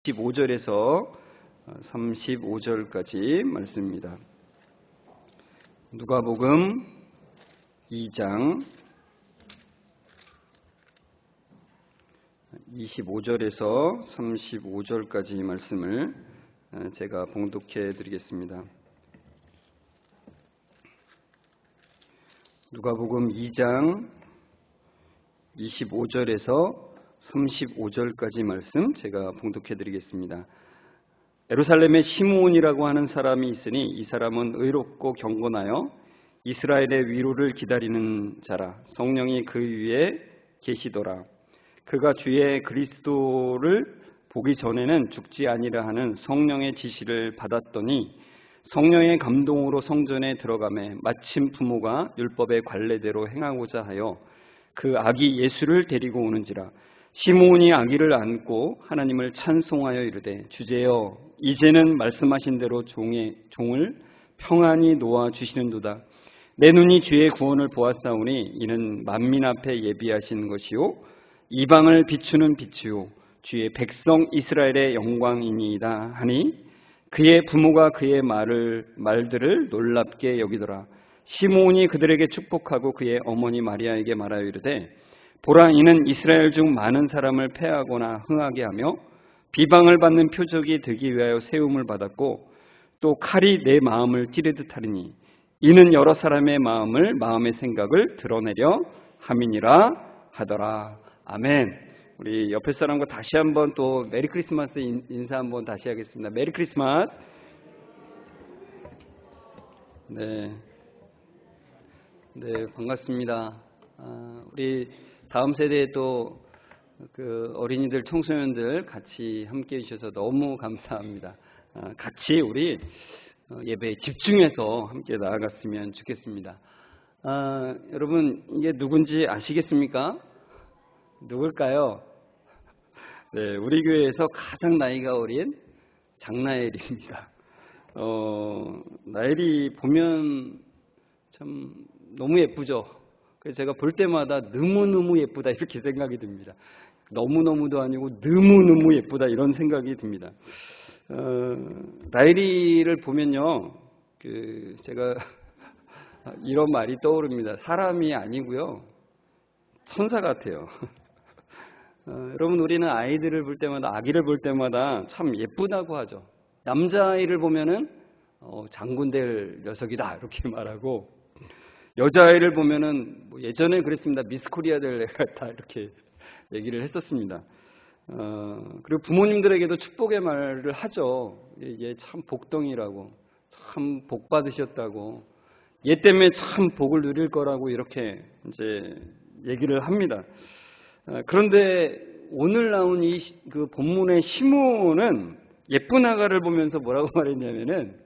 25절에서 35절까지 말씀입니다. 누가복음 2장 25절에서 35절까지 말씀을 제가 봉독해 드리겠습니다. 누가복음 2장 25절에서 35절까지 말씀 제가 봉독해 드리겠습니다. 예루살렘에 시므온이라고 하는 사람이 있으니 이 사람은 의롭고 경건하여 이스라엘의 위로를 기다리는 자라. 성령이 그 위에 계시더라. 그가 주의 그리스도를 보기 전에는 죽지 아니라 하는 성령의 지시를 받았더니 성령의 감동으로 성전에 들어가매 마침 부모가 율법의 관례대로 행하고자 하여 그 아기 예수를 데리고 오는지라. 시므온이 아기를 안고 하나님을 찬송하여 이르되 주제여 이제는 말씀하신 대로 종을 평안히 놓아 주시는도다. 내 눈이 주의 구원을 보았사오니 이는 만민 앞에 예비하신 것이요 이방을 비추는 빛이요 주의 백성 이스라엘의 영광이니이다 하니 그의 부모가 그의 말들을 놀랍게 여기더라. 시므온이 그들에게 축복하고 그의 어머니 마리아에게 말하여 이르되 보라 이는 이스라엘 중 많은 사람을 패하거나 흥하게 하며 비방을 받는 표적이 되기 위하여 세움을 받았고 또 칼이 내 마음을 찌르듯 하리니 이는 여러 사람의 마음의 생각을 드러내려 함이니라 하더라. 아멘. 우리 옆에 사람과 다시 한번 또 메리 크리스마스 인사 한번 다시 하겠습니다. 메리 크리스마스. 네, 반갑습니다. 우리 다음 세대에 또 그 어린이들, 청소년들 같이 함께해 주셔서 너무 감사합니다. 같이 우리 예배에 집중해서 함께 나아갔으면 좋겠습니다. 여러분 이게 누군지 아시겠습니까? 누굴까요? 네, 우리 교회에서 가장 나이가 어린 장나엘입니다. 나엘이 보면 참 너무 예쁘죠. 그래서 제가 볼 때마다 너무너무 예쁘다 이렇게 생각이 듭니다. 너무너무도 아니고 너무너무 예쁘다 이런 생각이 듭니다. 나엘이를 보면요, 제가 이런 말이 떠오릅니다. 사람이 아니고요, 천사 같아요. 여러분 우리는 아이들을 볼 때마다, 아기를 볼 때마다 참 예쁘다고 하죠. 남자아이를 보면은 장군 될 녀석이다 이렇게 말하고, 여자아이를 보면은 예전에 그랬습니다. 미스 코리아 될 애 같다 이렇게 얘기를 했었습니다. 그리고 부모님들에게도 축복의 말을 하죠. 얘 참 복덩이라고, 참 복 받으셨다고, 얘 때문에 참 복을 누릴 거라고 이렇게 이제 얘기를 합니다. 그런데 오늘 나온 그 본문의 시므온은 예쁜 아가를 보면서 뭐라고 말했냐면은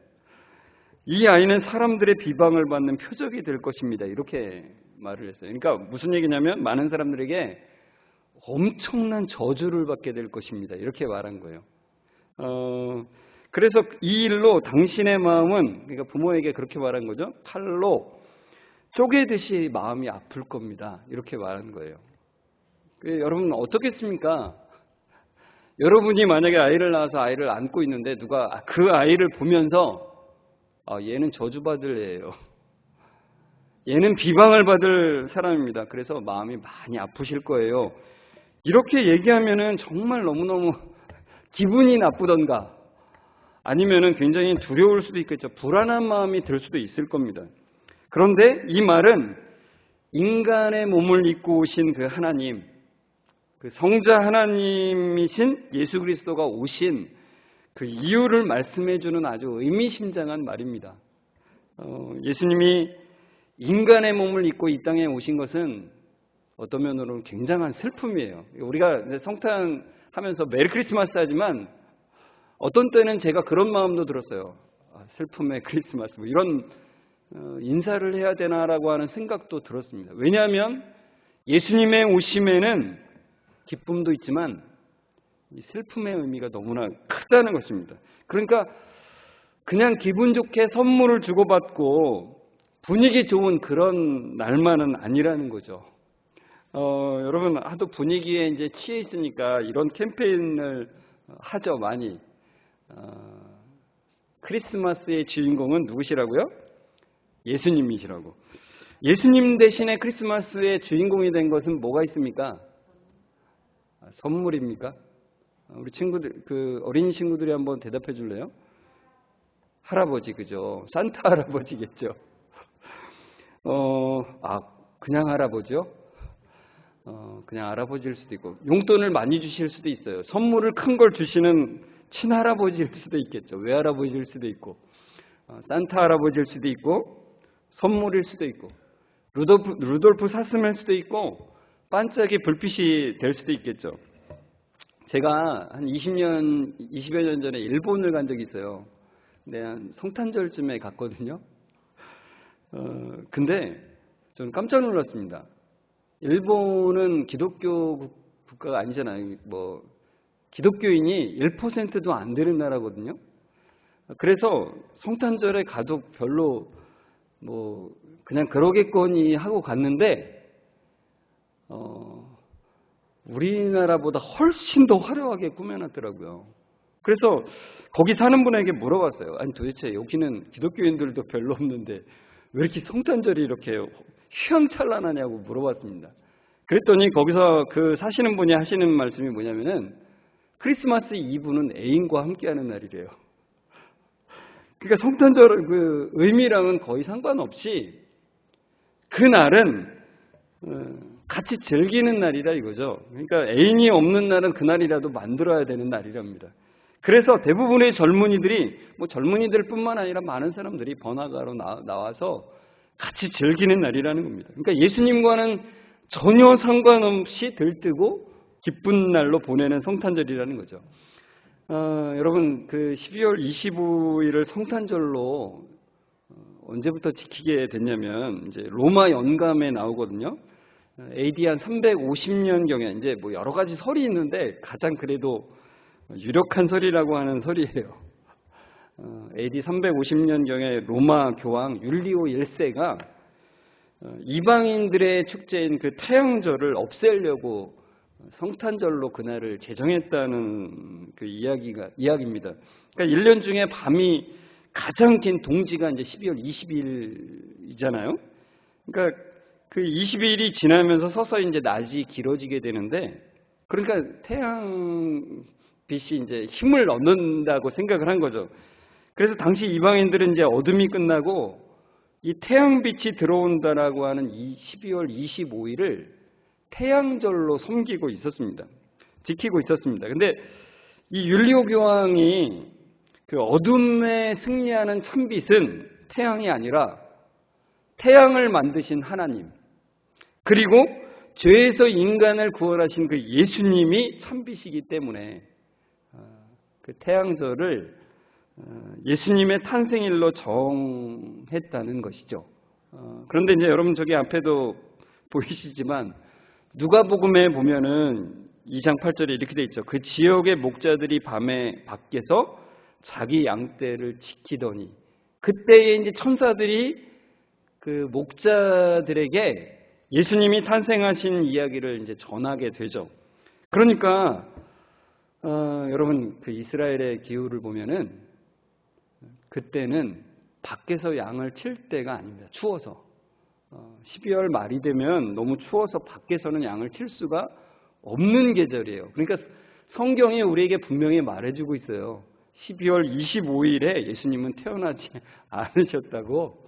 이 아이는 사람들의 비방을 받는 표적이 될 것입니다. 이렇게 말을 했어요. 그러니까 무슨 얘기냐면 많은 사람들에게 엄청난 저주를 받게 될 것입니다. 이렇게 말한 거예요. 그래서 이 일로 당신의 마음은, 그러니까 부모에게 그렇게 말한 거죠. 칼로 쪼개듯이 마음이 아플 겁니다. 이렇게 말한 거예요. 여러분 어떻겠습니까? 여러분이 만약에 아이를 낳아서 아이를 안고 있는데 누가 그 아이를 보면서 얘는 저주받을 애예요. 얘는 비방을 받을 사람입니다. 그래서 마음이 많이 아프실 거예요. 이렇게 얘기하면은 정말 너무너무 기분이 나쁘던가 아니면은 굉장히 두려울 수도 있겠죠. 불안한 마음이 들 수도 있을 겁니다. 그런데 이 말은 인간의 몸을 입고 오신 그 하나님, 그 성자 하나님이신 예수 그리스도가 오신 그 이유를 말씀해 주는 아주 의미심장한 말입니다. 예수님이 인간의 몸을 입고 이 땅에 오신 것은 어떤 면으로는 굉장한 슬픔이에요. 우리가 성탄 하면서 메리 크리스마스 하지만 어떤 때는 제가 그런 마음도 들었어요. 슬픔의 크리스마스 이런 인사를 해야 되나라고 하는 생각도 들었습니다. 왜냐하면 예수님의 오심에는 기쁨도 있지만 이 슬픔의 의미가 너무나 크다는 것입니다. 그러니까 그냥 기분 좋게 선물을 주고받고 분위기 좋은 그런 날만은 아니라는 거죠. 여러분 하도 분위기에 이제 취해 있으니까 이런 캠페인을 하죠, 많이. 크리스마스의 주인공은 누구시라고요? 예수님이시라고. 예수님 대신에 크리스마스의 주인공이 된 것은 뭐가 있습니까? 선물입니까? 우리 친구들, 어린이 친구들이 한번 대답해 줄래요? 할아버지, 그죠? 산타 할아버지겠죠. 그냥 할아버지요? 그냥 할아버지일 수도 있고, 용돈을 많이 주실 수도 있어요. 선물을 큰 걸 주시는 친할아버지일 수도 있겠죠. 외할아버지일 수도 있고, 산타 할아버지일 수도 있고, 선물일 수도 있고, 루돌프 사슴일 수도 있고, 반짝이 불빛이 될 수도 있겠죠. 제가 한 20여 년 전에 일본을 간 적이 있어요. 근데 한 성탄절쯤에 갔거든요. 근데 저는 깜짝 놀랐습니다. 일본은 기독교 국가가 아니잖아요. 기독교인이 1%도 안 되는 나라거든요. 그래서 성탄절에 가도 별로 그냥 그러겠거니 하고 갔는데 우리나라보다 훨씬 더 화려하게 꾸며놨더라고요. 그래서 거기 사는 분에게 물어봤어요. 아니 도대체 여기는 기독교인들도 별로 없는데 왜 이렇게 성탄절이 이렇게 휘황찬란하냐고 물어봤습니다. 그랬더니 거기서 사시는 분이 하시는 말씀이 뭐냐면은 크리스마스 이브는 애인과 함께하는 날이래요. 그러니까 성탄절 의미랑은 거의 상관없이 그날은 같이 즐기는 날이라 이거죠. 그러니까 애인이 없는 날은 그날이라도 만들어야 되는 날이랍니다. 그래서 대부분의 젊은이들이 젊은이들뿐만 아니라 많은 사람들이 번화가로 나와서 같이 즐기는 날이라는 겁니다. 그러니까 예수님과는 전혀 상관없이 들뜨고 기쁜 날로 보내는 성탄절이라는 거죠. 여러분 12월 25일을 성탄절로 언제부터 지키게 됐냐면 이제 로마 연감에 나오거든요. AD 한 350년경에 이제 여러 가지 설이 있는데 가장 그래도 유력한 설이라고 하는 설이에요. AD 350년경에 로마 교황 율리오 1세가 이방인들의 축제인 태양절을 없애려고 성탄절로 그날을 제정했다는 이야기입니다. 그러니까 1년 중에 밤이 가장 긴 동지가 이제 12월 20일이잖아요. 그러니까 20일이 지나면서 서서히 이제 낮이 길어지게 되는데, 그러니까 태양빛이 이제 힘을 얻는다고 생각을 한 거죠. 그래서 당시 이방인들은 이제 어둠이 끝나고 이 태양빛이 들어온다라고 하는 이 12월 25일을 태양절로 섬기고 있었습니다. 지키고 있었습니다. 근데 이 율리오 교황이 어둠에 승리하는 참빛은 태양이 아니라 태양을 만드신 하나님, 그리고 죄에서 인간을 구원하신 예수님이 참빛이기 때문에 태양절을 예수님의 탄생일로 정했다는 것이죠. 그런데 이제 여러분 저기 앞에도 보이시지만 누가복음에 보면은 2장 8절에 이렇게 돼 있죠. 그 지역의 목자들이 밤에 밖에서 자기 양떼를 지키더니, 그때에 이제 천사들이 목자들에게 예수님이 탄생하신 이야기를 이제 전하게 되죠. 그러니까 여러분 이스라엘의 기후를 보면은 그때는 밖에서 양을 칠 때가 아닙니다. 추워서 12월 말이 되면 너무 추워서 밖에서는 양을 칠 수가 없는 계절이에요. 그러니까 성경이 우리에게 분명히 말해주고 있어요. 12월 25일에 예수님은 태어나지 않으셨다고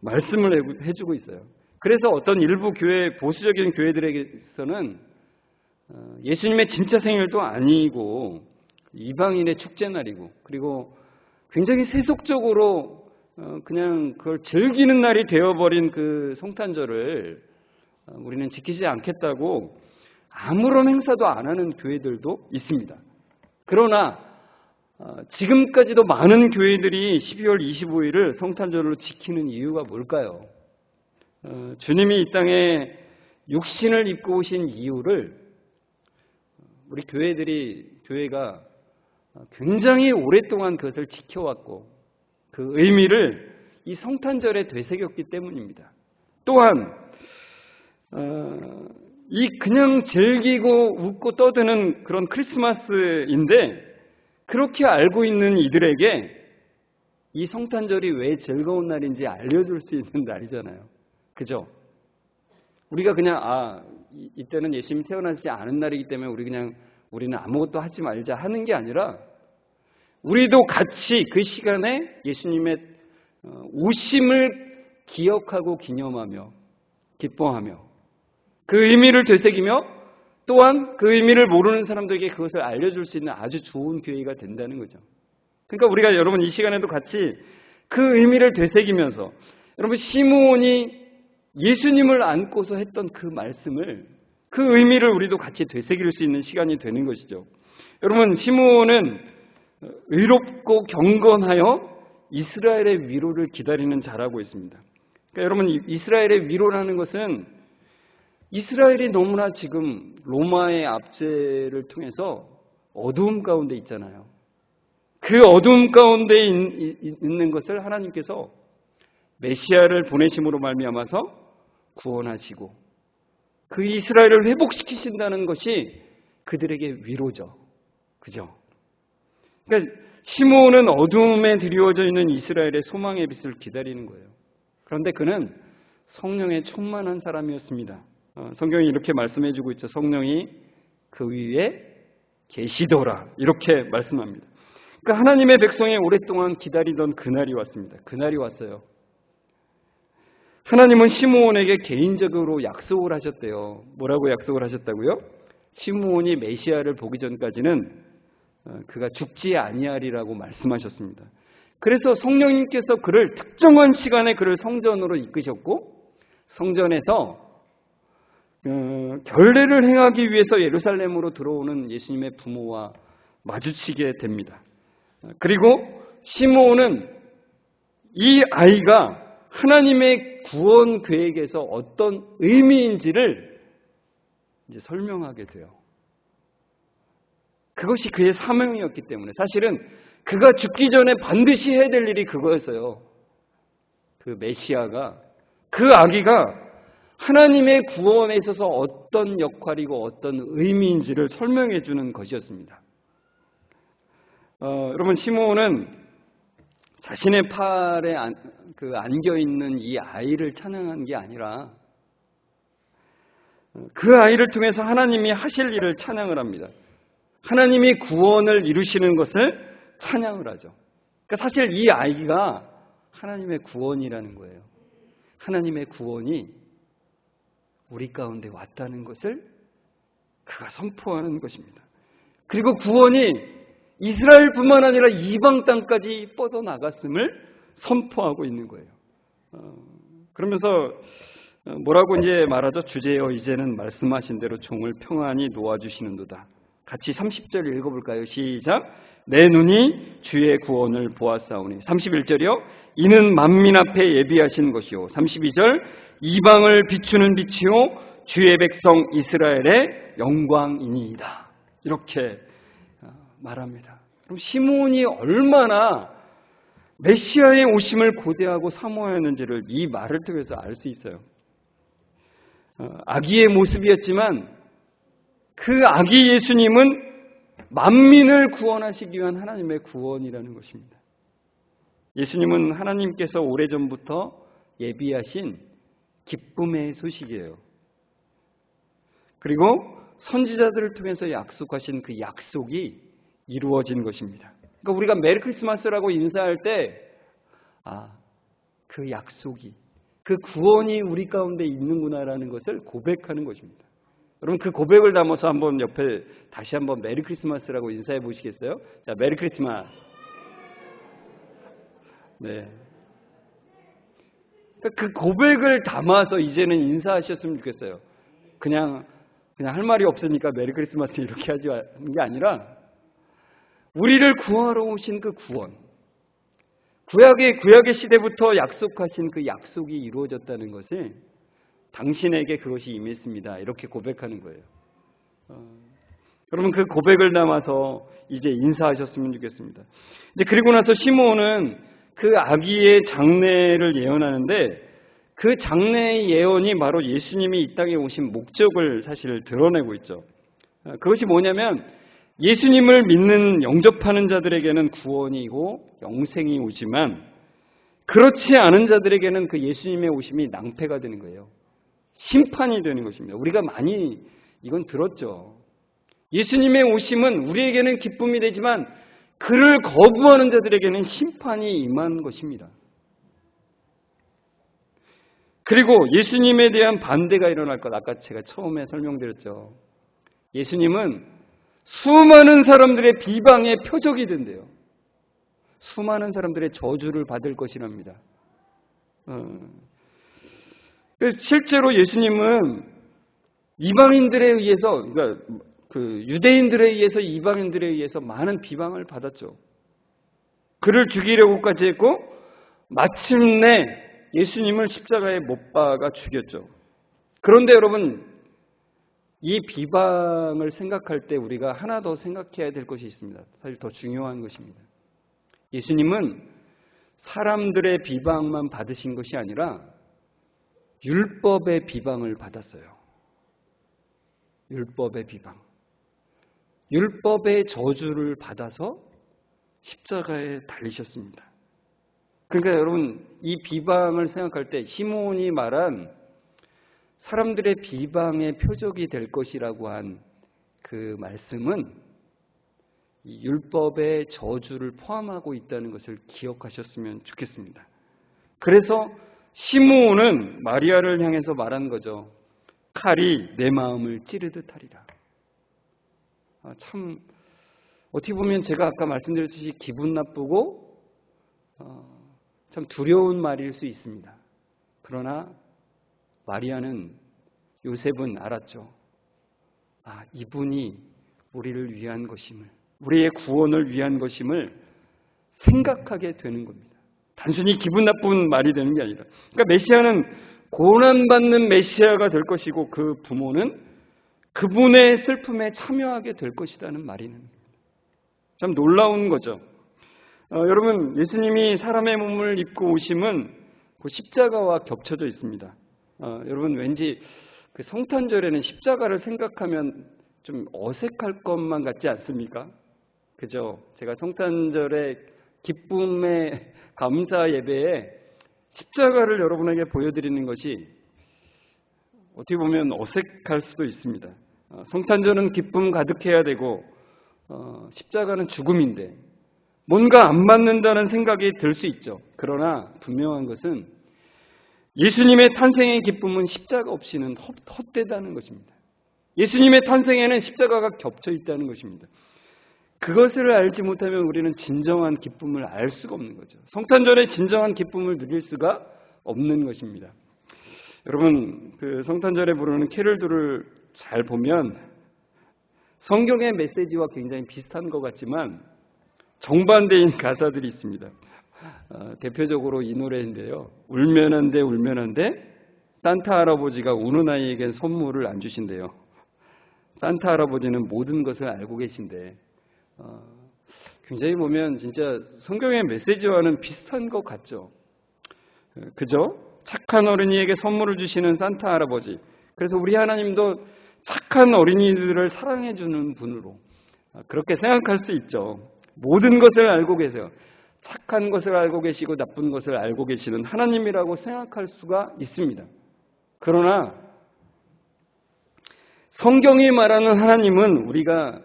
말씀을 해주고 있어요. 그래서 어떤 일부 보수적인 교회들에게서는 예수님의 진짜 생일도 아니고 이방인의 축제날이고, 그리고 굉장히 세속적으로 그냥 그걸 즐기는 날이 되어버린 성탄절을 우리는 지키지 않겠다고 아무런 행사도 안 하는 교회들도 있습니다. 그러나 지금까지도 많은 교회들이 12월 25일을 성탄절로 지키는 이유가 뭘까요? 주님이 이 땅에 육신을 입고 오신 이유를 우리 교회가 굉장히 오랫동안 그것을 지켜왔고 그 의미를 이 성탄절에 되새겼기 때문입니다. 또한 이 그냥 즐기고 웃고 떠드는 그런 크리스마스인데 그렇게 알고 있는 이들에게 이 성탄절이 왜 즐거운 날인지 알려줄 수 있는 날이잖아요. 그죠? 우리가 그냥 이때는 예수님이 태어나지 않은 날이기 때문에 우리는 아무것도 하지 말자 하는 게 아니라 우리도 같이 그 시간에 예수님의 오심을 기억하고 기념하며 기뻐하며 그 의미를 되새기며 또한 그 의미를 모르는 사람들에게 그것을 알려줄 수 있는 아주 좋은 기회가 된다는 거죠. 그러니까 우리가 여러분 이 시간에도 같이 그 의미를 되새기면서 여러분 시므온이 예수님을 안고서 했던 그 말씀을 그 의미를 우리도 같이 되새길 수 있는 시간이 되는 것이죠. 여러분 시므온은 의롭고 경건하여 이스라엘의 위로를 기다리는 자라고 있습니다. 그러니까 여러분 이스라엘의 위로라는 것은 이스라엘이 너무나 지금 로마의 압제를 통해서 어두움 가운데 있잖아요. 그 어두움 가운데 있는 것을 하나님께서 메시아를 보내심으로 말미암아서 구원하시고 그 이스라엘을 회복시키신다는 것이 그들에게 위로죠. 그죠? 그러니까 시므온은 어두움에 드리워져 있는 이스라엘의 소망의 빛을 기다리는 거예요. 그런데 그는 성령에 충만한 사람이었습니다. 성경이 이렇게 말씀해주고 있죠. 성령이 그 위에 계시더라 이렇게 말씀합니다. 그러니까 하나님의 백성이 오랫동안 기다리던 그날이 왔습니다. 그날이 왔어요. 하나님은 시므온에게 개인적으로 약속을 하셨대요. 뭐라고 약속을 하셨다고요? 시므온이 메시아를 보기 전까지는 그가 죽지 아니하리라고 말씀하셨습니다. 그래서 성령님께서 그를 특정한 시간에 그를 성전으로 이끄셨고 성전에서 결례를 행하기 위해서 예루살렘으로 들어오는 예수님의 부모와 마주치게 됩니다. 그리고 시므온은 이 아이가 하나님의 구원 계획에서 어떤 의미인지를 이제 설명하게 돼요. 그것이 그의 사명이었기 때문에 사실은 그가 죽기 전에 반드시 해야 될 일이 그거였어요. 그 메시아가 그 아기가 하나님의 구원에 있어서 어떤 역할이고 어떤 의미인지를 설명해 주는 것이었습니다. 여러분 시므온은 자신의 팔에 안겨있는 이 아이를 찬양한 게 아니라 그 아이를 통해서 하나님이 하실 일을 찬양을 합니다. 하나님이 구원을 이루시는 것을 찬양을 하죠. 그러니까 사실 이 아이가 하나님의 구원이라는 거예요. 하나님의 구원이 우리 가운데 왔다는 것을 그가 선포하는 것입니다. 그리고 구원이 이스라엘뿐만 아니라 이방 땅까지 뻗어나갔음을 선포하고 있는 거예요. 그러면서 뭐라고 이제 말하죠? 주제여 이제는 말씀하신 대로 종을 평안히 놓아주시는도다. 같이 30절 읽어볼까요? 시작. 내 눈이 주의 구원을 보았사오니. 31절이요. 이는 만민 앞에 예비하신 것이요. 32절. 이방을 비추는 빛이요 주의 백성 이스라엘의 영광이니이다. 이렇게 말합니다. 그럼 시므온이 얼마나 메시아의 오심을 고대하고 사모하였는지를 이 말을 통해서 알 수 있어요. 아기의 모습이었지만 그 아기 예수님은 만민을 구원하시기 위한 하나님의 구원이라는 것입니다. 예수님은 하나님께서 오래전부터 예비하신 기쁨의 소식이에요. 그리고 선지자들을 통해서 약속하신 그 약속이 이루어진 것입니다. 그러니까 우리가 메리 크리스마스라고 인사할 때 그 약속이 그 구원이 우리 가운데 있는구나라는 것을 고백하는 것입니다. 여러분 그 고백을 담아서 한번 옆에 다시 한번 메리 크리스마스라고 인사해 보시겠어요? 자, 메리 크리스마스. 네. 그 고백을 담아서 이제는 인사하셨으면 좋겠어요. 그냥 할 말이 없으니까 메리 크리스마스 이렇게 하지 않는 게 아니라 우리를 구하러 오신 그 구원, 구약의 시대부터 약속하신 그 약속이 이루어졌다는 것을 당신에게 그것이 임했습니다. 이렇게 고백하는 거예요. 여러분 그 고백을 담아서 이제 인사하셨으면 좋겠습니다. 이제 그리고 나서 시므온은 그 아기의 장래를 예언하는데 그 장래의 예언이 바로 예수님이 이 땅에 오신 목적을 사실 드러내고 있죠. 그것이 뭐냐면 예수님을 믿는 영접하는 자들에게는 구원이고 영생이 오지만 그렇지 않은 자들에게는 그 예수님의 오심이 낭패가 되는 거예요. 심판이 되는 것입니다. 우리가 많이 이건 들었죠. 예수님의 오심은 우리에게는 기쁨이 되지만 그를 거부하는 자들에게는 심판이 임한 것입니다. 그리고 예수님에 대한 반대가 일어날 것, 아까 제가 처음에 설명드렸죠. 예수님은 수많은 사람들의 비방의 표적이 된대요. 수많은 사람들의 저주를 받을 것이랍니다. 실제로 예수님은 이방인들에 의해서, 그러니까 그 유대인들에 의해서, 이방인들에 의해서 많은 비방을 받았죠. 그를 죽이려고까지 했고 마침내 예수님을 십자가에 못 박아 죽였죠. 그런데 여러분, 이 비방을 생각할 때 우리가 하나 더 생각해야 될 것이 있습니다. 사실 더 중요한 것입니다. 예수님은 사람들의 비방만 받으신 것이 아니라 율법의 비방을 받았어요. 율법의 비방. 율법의 저주를 받아서 십자가에 달리셨습니다. 그러니까 여러분, 이 비방을 생각할 때 시몬이 말한 사람들의 비방의 표적이 될 것이라고 한 그 말씀은 이 율법의 저주를 포함하고 있다는 것을 기억하셨으면 좋겠습니다. 그래서 시므온은 마리아를 향해서 말한 거죠. 칼이 내 마음을 찌르듯 하리라. 참 어떻게 보면 제가 아까 말씀드렸듯이 기분 나쁘고 참 두려운 말일 수 있습니다. 그러나 마리아는, 요셉은 알았죠. 이분이 우리를 위한 것임을, 우리의 구원을 위한 것임을 생각하게 되는 겁니다. 단순히 기분 나쁜 말이 되는 게 아니라, 그러니까 메시아는 고난받는 메시아가 될 것이고 그 부모는 그분의 슬픔에 참여하게 될 것이라는 말이는 참 놀라운 거죠. 여러분, 예수님이 사람의 몸을 입고 오심은 그 십자가와 겹쳐져 있습니다. 여러분, 왠지 그 성탄절에는 십자가를 생각하면 좀 어색할 것만 같지 않습니까? 그죠? 제가 성탄절에 기쁨의 감사 예배에 십자가를 여러분에게 보여드리는 것이 어떻게 보면 어색할 수도 있습니다. 성탄절은 기쁨 가득해야 되고 십자가는 죽음인데 뭔가 안 맞는다는 생각이 들 수 있죠. 그러나 분명한 것은 예수님의 탄생의 기쁨은 십자가 없이는 헛되다는 것입니다. 예수님의 탄생에는 십자가가 겹쳐 있다는 것입니다. 그것을 알지 못하면 우리는 진정한 기쁨을 알 수가 없는 거죠. 성탄절에 진정한 기쁨을 누릴 수가 없는 것입니다. 여러분, 그 성탄절에 부르는 캐럴들을 잘 보면 성경의 메시지와 굉장히 비슷한 것 같지만 정반대인 가사들이 있습니다. 대표적으로 이 노래인데요. 울면한데 울면한데 산타 할아버지가 우는 아이에겐 선물을 안 주신대요. 산타 할아버지는 모든 것을 알고 계신데 굉장히 보면 진짜 성경의 메시지와는 비슷한 것 같죠. 그죠? 착한 어린이에게 선물을 주시는 산타 할아버지. 그래서 우리 하나님도 착한 어린이들을 사랑해 주는 분으로 그렇게 생각할 수 있죠. 모든 것을 알고 계세요. 착한 것을 알고 계시고 나쁜 것을 알고 계시는 하나님이라고 생각할 수가 있습니다. 그러나 성경이 말하는 하나님은 우리가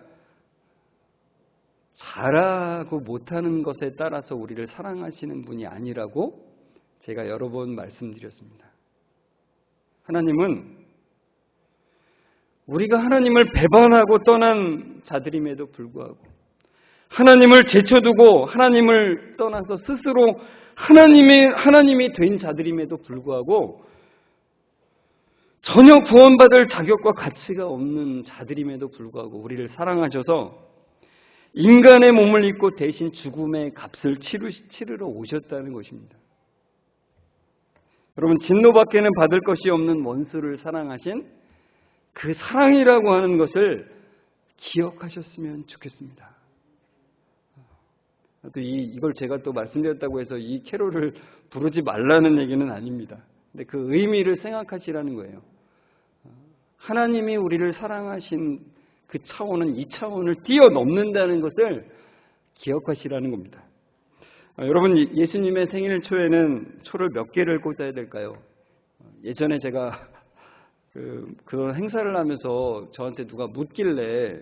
잘하고 못하는 것에 따라서 우리를 사랑하시는 분이 아니라고 제가 여러 번 말씀드렸습니다. 하나님은 우리가 하나님을 배반하고 떠난 자들임에도 불구하고 하나님을 제쳐두고 하나님을 떠나서 스스로 하나님이 된 자들임에도 불구하고 전혀 구원받을 자격과 가치가 없는 자들임에도 불구하고 우리를 사랑하셔서 인간의 몸을 입고 대신 죽음의 값을 치르러 오셨다는 것입니다. 여러분, 진노밖에는 받을 것이 없는 원수를 사랑하신 그 사랑이라고 하는 것을 기억하셨으면 좋겠습니다. 또 이걸 제가 또 말씀드렸다고 해서 이 캐롤을 부르지 말라는 얘기는 아닙니다. 근데 그 의미를 생각하시라는 거예요. 하나님이 우리를 사랑하신 그 차원은 이 차원을 뛰어넘는다는 것을 기억하시라는 겁니다. 여러분, 예수님의 생일 초에는 초를 몇 개를 꽂아야 될까요? 예전에 제가 그런 행사를 하면서 저한테 누가 묻길래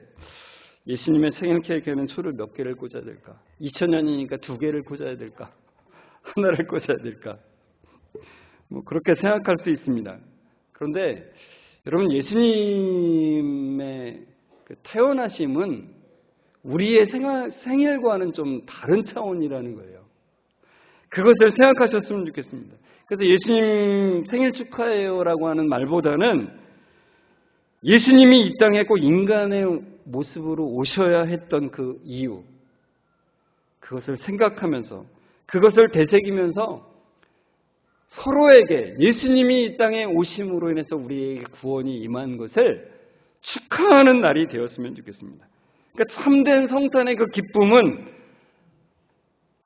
예수님의 생일 케이크에는 초를 몇 개를 꽂아야 될까? 2000년이니까 2개를 꽂아야 될까? 하나를 꽂아야 될까? 그렇게 생각할 수 있습니다. 그런데 여러분, 예수님의 태어나심은 우리의 생일과는 좀 다른 차원이라는 거예요. 그것을 생각하셨으면 좋겠습니다. 그래서 예수님 생일 축하해요라고 하는 말보다는 예수님이 이 땅에 꼭 인간의 모습으로 오셔야 했던 그 이유, 그것을 생각하면서 그것을 되새기면서 서로에게 예수님이 이 땅에 오심으로 인해서 우리에게 구원이 임한 것을 축하하는 날이 되었으면 좋겠습니다. 그러니까 참된 성탄의 그 기쁨은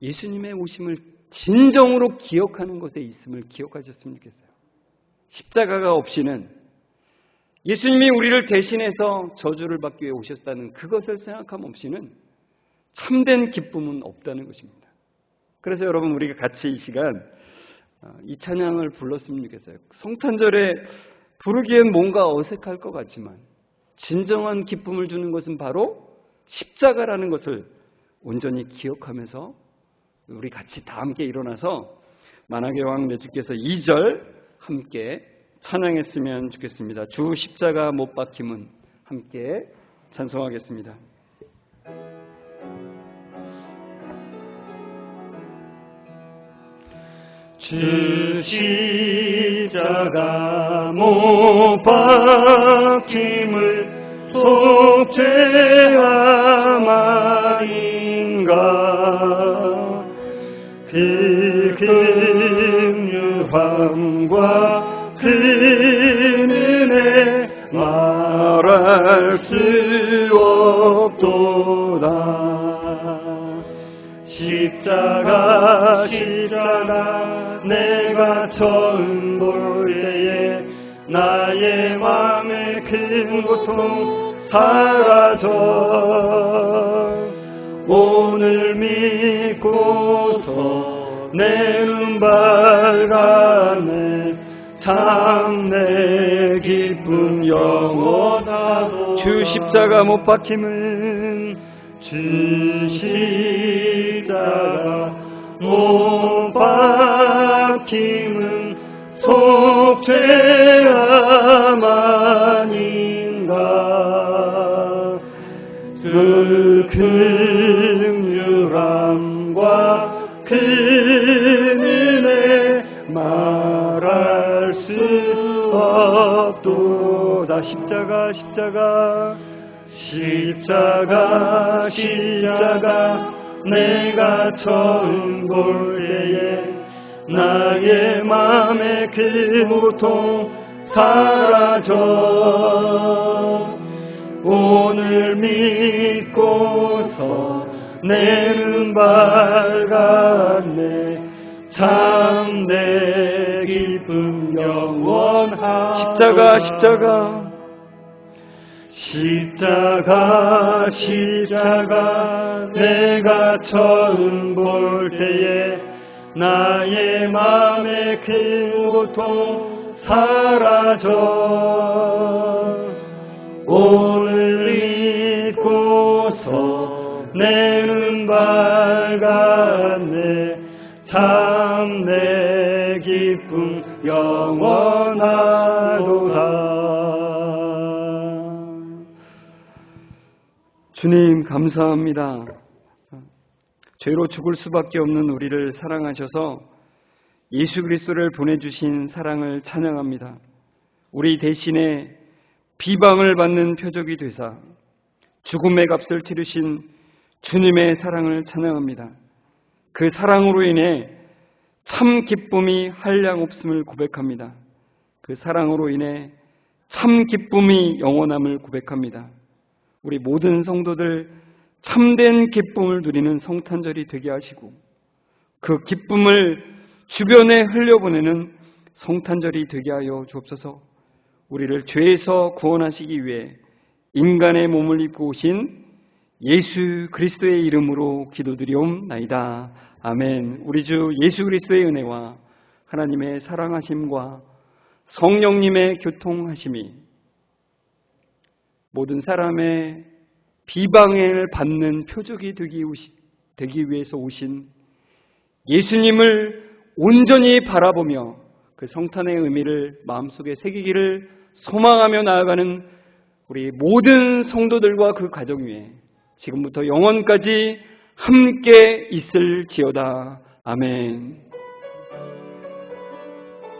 예수님의 오심을 진정으로 기억하는 것에 있음을 기억하셨으면 좋겠어요. 십자가가 없이는, 예수님이 우리를 대신해서 저주를 받기 위해 오셨다는 그것을 생각함 없이는 참된 기쁨은 없다는 것입니다. 그래서 여러분, 우리가 같이 이 시간 이 찬양을 불렀으면 좋겠어요. 성탄절에 부르기엔 뭔가 어색할 것 같지만 진정한 기쁨을 주는 것은 바로 십자가라는 것을 온전히 기억하면서 우리 같이 다 함께 일어나서 만왕의 왕 내 주께서 2절 함께 찬양했으면 좋겠습니다. 주 십자가 못 박힘은 함께 찬송하겠습니다. 주 십자가 못 박힘을 속죄하마인가 그 긍휼함과 그 은혜 말할 수 없도다. 십자가 내가 처음 볼 때에 나의 맘에 큰 고통 사라져 오늘 믿고서 내 눈 밝았네 참 내 기쁨 영원하도 주 십자가 못 박힘은 주 십자가 못 박힘은 속죄함아닌가 그 긍휼함과 그 은혜 말할 수 없도다. 십자가 내가 처음 볼 때에 나의 맘에 큰 고통 사라져 오늘 믿고서 내 눈 밝았네 참 내 기쁨 영원하다. 십자가 내가 처음 볼 때에 나의 맘에 큰 고통 사라져 오늘 믿고서 내 눈 밝았네 참 내 기쁨 영원하도다. 주님 감사합니다. 죄로 죽을 수밖에 없는 우리를 사랑하셔서 예수 그리스도를 보내주신 사랑을 찬양합니다. 우리 대신에 비방을 받는 표적이 되사 죽음의 값을 치르신 주님의 사랑을 찬양합니다. 그 사랑으로 인해 참 기쁨이 한량없음을 고백합니다. 그 사랑으로 인해 참 기쁨이 영원함을 고백합니다. 우리 모든 성도들 참된 기쁨을 누리는 성탄절이 되게 하시고 그 기쁨을 주변에 흘려보내는 성탄절이 되게 하여 주옵소서. 우리를 죄에서 구원하시기 위해 인간의 몸을 입고 오신 예수 그리스도의 이름으로 기도드리옵나이다. 아멘. 우리 주 예수 그리스도의 은혜와 하나님의 사랑하심과 성령님의 교통하심이 모든 사람의 비방을 받는 표적이 되기 위해서 오신 예수님을 온전히 바라보며 그 성탄의 의미를 마음속에 새기기를 소망하며 나아가는 우리 모든 성도들과 그 가정 위에 지금부터 영원까지 함께 있을지어다. 아멘.